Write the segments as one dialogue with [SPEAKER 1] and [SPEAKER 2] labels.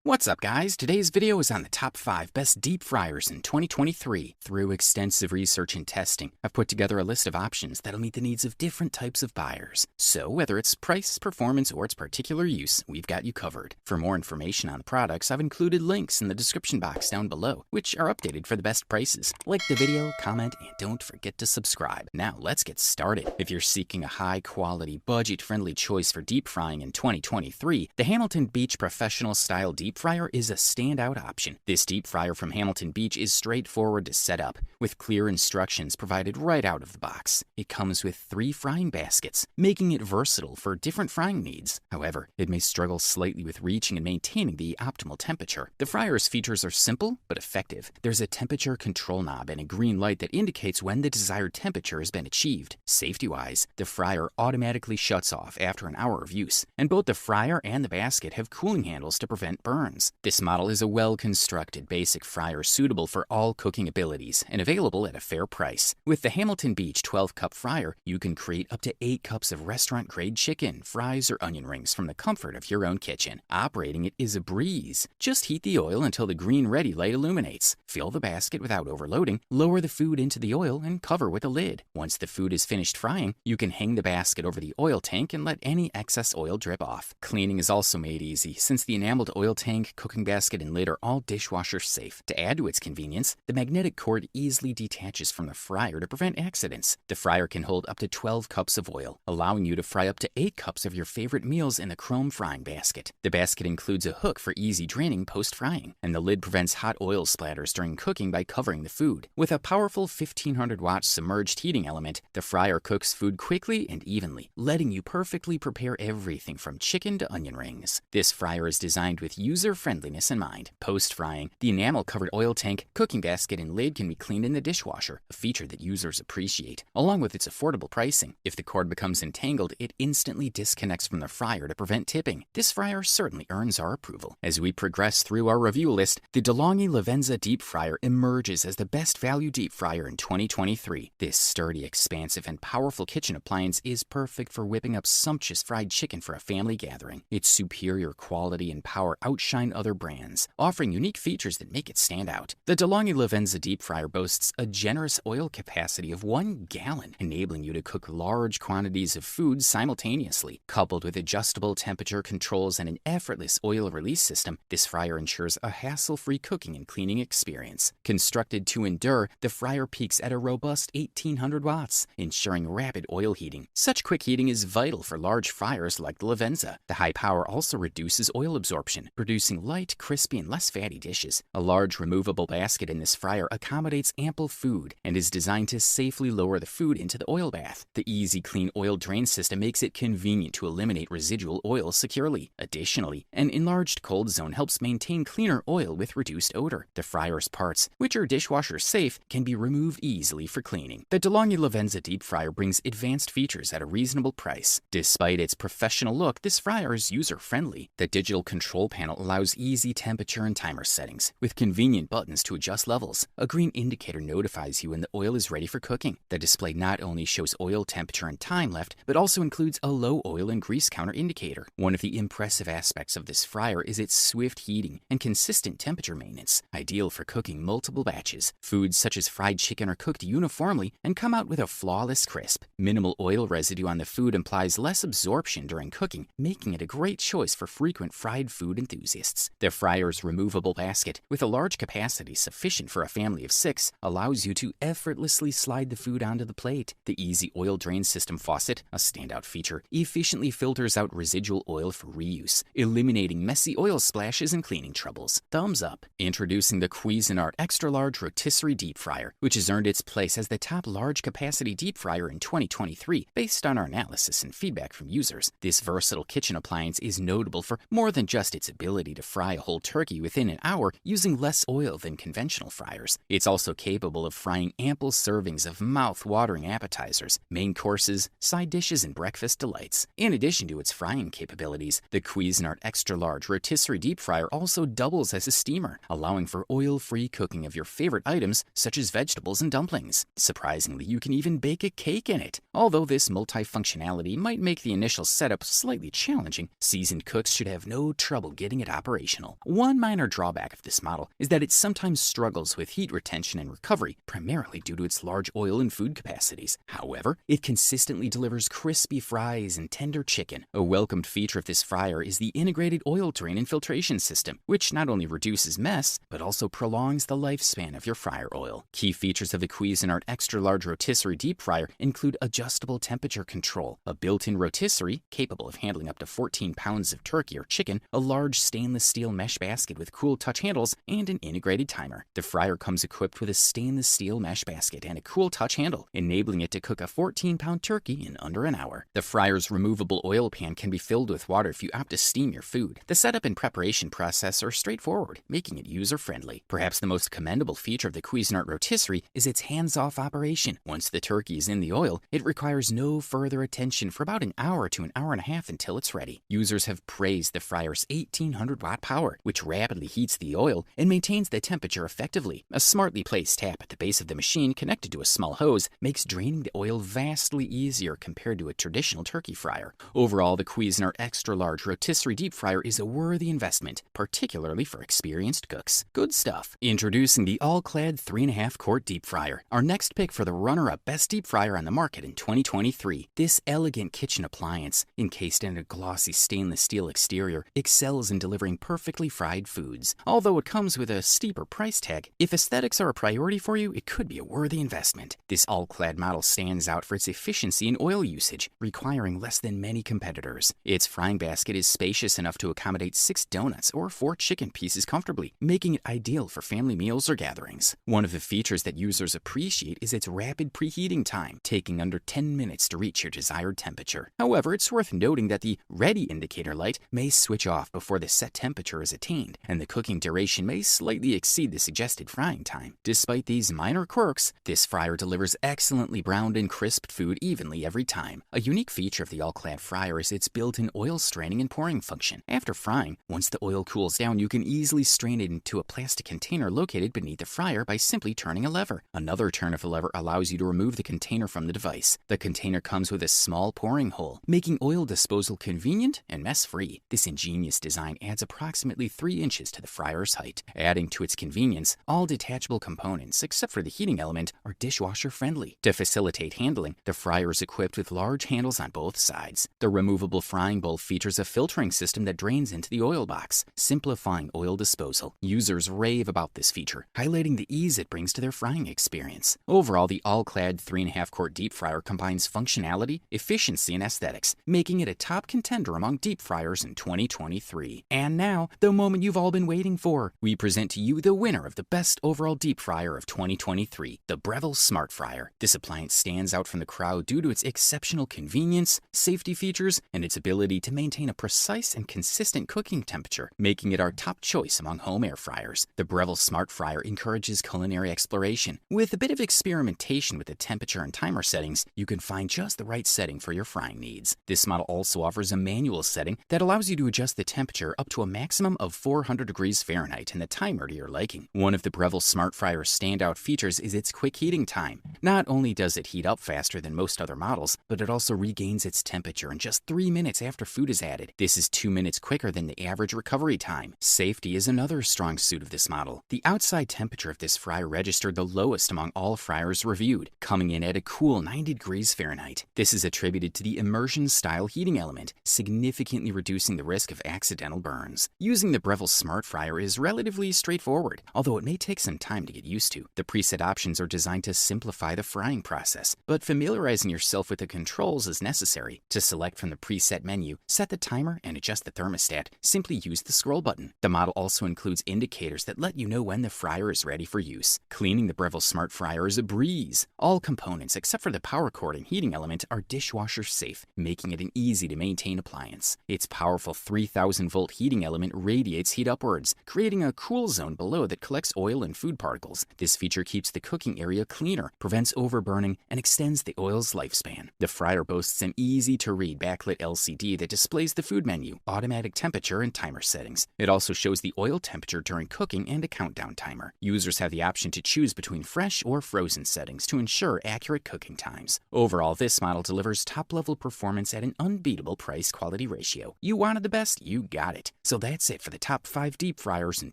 [SPEAKER 1] What's up, guys? Today's video is on the top 5 best deep fryers in 2023. Through extensive research and testing, I've put together a list of options that'll meet the needs of different types of buyers. So whether it's price, performance, or its particular use, we've got you covered. For more information on the products, I've included links in the description box down below, which are updated for the best prices. Like the video, comment, and don't forget to subscribe. Now let's get started. If you're seeking a high-quality, budget-friendly choice for deep frying in 2023, the Hamilton Beach Professional Style Deep Fryer is a standout option. This deep fryer from Hamilton Beach is straightforward to set up, with clear instructions provided right out of the box. It comes with 3 frying baskets, making it versatile for different frying needs. However, it may struggle slightly with reaching and maintaining the optimal temperature. The fryer's features are simple but effective. There's a temperature control knob and a green light that indicates when the desired temperature has been achieved. Safety-wise, the fryer automatically shuts off after an hour of use, and both the fryer and the basket have cooling handles to prevent burns. This model is a well-constructed basic fryer suitable for all cooking abilities and available at a fair price. With the Hamilton Beach 12-cup fryer, you can create up to 8 cups of restaurant-grade chicken, fries, or onion rings from the comfort of your own kitchen. Operating it is a breeze. Just heat the oil until the green ready light illuminates. Fill the basket without overloading, lower the food into the oil, and cover with a lid. Once the food is finished frying, you can hang the basket over the oil tank and let any excess oil drip off. Cleaning is also made easy since the enameled oil tank, cooking basket, and lid are all dishwasher safe. To add to its convenience, the magnetic cord easily detaches from the fryer to prevent accidents. The fryer can hold up to 12 cups of oil, allowing you to fry up to 8 cups of your favorite meals in the chrome frying basket. The basket includes a hook for easy draining post-frying, and the lid prevents hot oil splatters during cooking by covering the food. With a powerful 1500-watt submerged heating element, the fryer cooks food quickly and evenly, letting you perfectly prepare everything from chicken to onion rings. This fryer is designed with user-friendliness in mind. Post-frying, the enamel-covered oil tank, cooking basket, and lid can be cleaned in the dishwasher, a feature that users appreciate, along with its affordable pricing. If the cord becomes entangled, it instantly disconnects from the fryer to prevent tipping. This fryer certainly earns our approval. As we progress through our review list, the DeLonghi Livenza Deep Fryer emerges as the best value deep fryer in 2023. This sturdy, expansive, and powerful kitchen appliance is perfect for whipping up sumptuous fried chicken for a family gathering. Its superior quality and power outshine other brands, offering unique features that make it stand out. The DeLonghi Livenza Deep Fryer boasts a generous oil capacity of 1 gallon, enabling you to cook large quantities of food simultaneously. Coupled with adjustable temperature controls and an effortless oil release system, this fryer ensures a hassle-free cooking and cleaning experience. Constructed to endure, the fryer peaks at a robust 1800 watts, ensuring rapid oil heating. Such quick heating is vital for large fryers like the Livenza. The high power also reduces oil absorption, producing light, crispy, and less fatty dishes. A large removable basket in this fryer accommodates ample food and is designed to safely lower the food into the oil bath. The easy clean oil drain system makes it convenient to eliminate residual oil securely. Additionally, an enlarged cold zone helps maintain cleaner oil with reduced odor. The fryer's parts, which are dishwasher safe, can be removed easily for cleaning. The DeLonghi Livenza Deep Fryer brings advanced features at a reasonable price. Despite its professional look, this fryer is user-friendly. The digital control panel allows easy temperature and timer settings, with convenient buttons to adjust levels. A green indicator notifies you when the oil is ready for cooking. The display not only shows oil temperature and time left, but also includes a low oil and grease counter indicator. One of the impressive aspects of this fryer is its swift heating and consistent temperature maintenance, ideal for cooking multiple batches. Foods such as fried chicken are cooked uniformly and come out with a flawless crisp. Minimal oil residue on the food implies less absorption during cooking, making it a great choice for frequent fried food enthusiasts. The fryer's removable basket, with a large capacity sufficient for a family of 6, allows you to effortlessly slide the food onto the plate. The easy oil drain system faucet, a standout feature, efficiently filters out residual oil for reuse, eliminating messy oil splashes and cleaning troubles. Thumbs up. Introducing the Cuisinart Extra Large Rotisserie Deep Fryer, which has earned its place as the top large capacity deep fryer in 2023 based on our analysis and feedback from users. This versatile kitchen appliance is notable for more than just its ability to fry a whole turkey within an hour using less oil than conventional fryers. It's also capable of frying ample servings of mouth-watering appetizers, main courses, side dishes, and breakfast delights. In addition to its frying capabilities, the Cuisinart Extra Large Rotisserie Deep Fryer also doubles as a steamer, allowing for oil-free cooking of your favorite items such as vegetables and dumplings. Surprisingly, you can even bake a cake in it. Although this multifunctionality might make the initial setup slightly challenging, seasoned cooks should have no trouble getting it operational. One minor drawback of this model is that it sometimes struggles with heat retention and recovery, primarily due to its large oil and food capacities. However, it consistently delivers crispy fries and tender chicken. A welcomed feature of this fryer is the integrated oil drain and filtration system, which not only reduces mess, but also prolongs the lifespan of your fryer oil. Key features of the Cuisinart extra-large rotisserie deep fryer include adjustable temperature control, a built-in rotisserie capable of handling up to 14 pounds of turkey or chicken, a large stainless steel mesh basket with cool touch handles, and an integrated timer. The fryer comes equipped with a stainless steel mesh basket and a cool touch handle, enabling it to cook a 14-pound turkey in under an hour. The fryer's removable oil pan can be filled with water if you opt to steam your food. The setup and preparation process are straightforward, making it user-friendly. Perhaps the most commendable feature of the Cuisinart rotisserie is its hands-off operation. Once the turkey is in the oil, it requires no further attention for about an hour to an hour and a half until it's ready. Users have praised the fryer's 1800-watt power, which rapidly heats the oil and maintains the temperature effectively. A smartly placed tap at the base of the machine connected to a small hose makes draining the oil vastly easier compared to a traditional turkey fryer. Overall, the Cuisinart extra-large rotisserie deep fryer is a worthy investment, particularly for experienced cooks. Good stuff. Introducing the all-Clad 3.5 quart deep fryer, our next pick for the runner-up best deep fryer on the market in 2023. This elegant kitchen appliance, encased in a glossy stainless steel exterior, excels in delivering perfectly fried foods. Although it comes with a steeper price tag, if aesthetics are a priority for you, it could be a worthy investment. This all-Clad model stands out for its efficiency in oil usage, requiring less than many competitors. Its frying basket is spacious enough to accommodate 6 donuts or 4 chicken pieces comfortably, making it ideal for family meals or gatherings. One of the features that users appreciate is its rapid preheating time, taking under 10 minutes to reach your desired temperature. However, it's worth noting that the ready indicator light may switch off before the set temperature is attained, and the cooking duration may slightly exceed the suggested frying time. Despite these minor quirks, this fryer delivers excellently browned and crisped food evenly every time. A unique feature of the all-Clad fryer is its built-in oil straining and pouring function. After frying, once the oil cools down, you can easily strain it into a plastic container located beneath the fryer by simply turning a lever. Another turn of the lever allows you to remove the container from the device. The container comes with a small pouring hole, making oil disposal convenient and mess-free. This ingenious design adds approximately 3 inches to the fryer's height. Adding to its convenience, all detachable components, except for the heating element, are dishwasher-friendly. To facilitate handling, the fryer is equipped with large handles on both sides. The removable frying bowl features a filtering system that drains into the oil box, simplifying oil disposal. Users rave about this feature, highlighting the ease it brings to their frying experience. Overall, the all-Clad 3.5 quart deep fryer combines functionality, efficiency, and aesthetics, making it a top contender among deep fryers in 2023. And now, the moment you've all been waiting for. We present to you the winner of the best overall deep fryer of 2023, the Breville Smart Fryer. This appliance stands out from the crowd due to its exceptional convenience, safety features, and its ability to maintain a precise and consistent cooking temperature, making it our top choice among home air fryers. The Breville Smart Fryer encourages culinary exploration. With a bit of experimentation with the temperature and timer settings, you can find just the right setting for your frying needs. This model also offers a manual setting that allows you to adjust the temperature up to a maximum of 400 degrees Fahrenheit and the timer to your liking. One of the Breville Smart Fryer's standout features is its quick heating time. Not only does it heat up faster than most other models, but it also regains its temperature in just 3 minutes after food is added. This is 2 minutes quicker than the average recovery time. Safety is another strong suit of this model. The outside temperature of this fryer registered the lowest among all fryers reviewed, coming in at a cool 90 degrees Fahrenheit. This is attributed to the immersion-style heating element, significantly reducing the risk of accidental burns. Using the Breville Smart Fryer is relatively straightforward, although it may take some time to get used to. The preset options are designed to simplify the frying process, but familiarizing yourself with the controls is necessary. To select from the preset menu, set the timer, and adjust the thermostat, simply use the scroll button. The model also includes indicators that let you know when the fryer is ready for use. Cleaning the Breville Smart Fryer is a breeze. All components except for the power cord and heating element are dishwasher safe, making it an easy to maintain appliance. Its powerful 3000-volt heating element radiates heat upwards, creating a cool zone below that collects oil and food particles. This feature keeps the cooking area cleaner, prevents overburning, and extends the oil's lifespan. The fryer boasts an easy-to-read backlit LCD that displays the food menu, automatic temperature, and timer settings. It also shows the oil temperature during cooking and a countdown timer. Users have the option to choose between fresh or frozen settings to ensure accurate cooking times. Overall, this model delivers top-level performance at an unbeatable price-quality ratio. You wanted the best, you got it. So that's it for the top 5 deep fryers in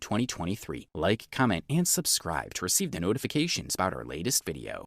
[SPEAKER 1] 2023. Like, comment, and subscribe to receive the notifications about our latest video.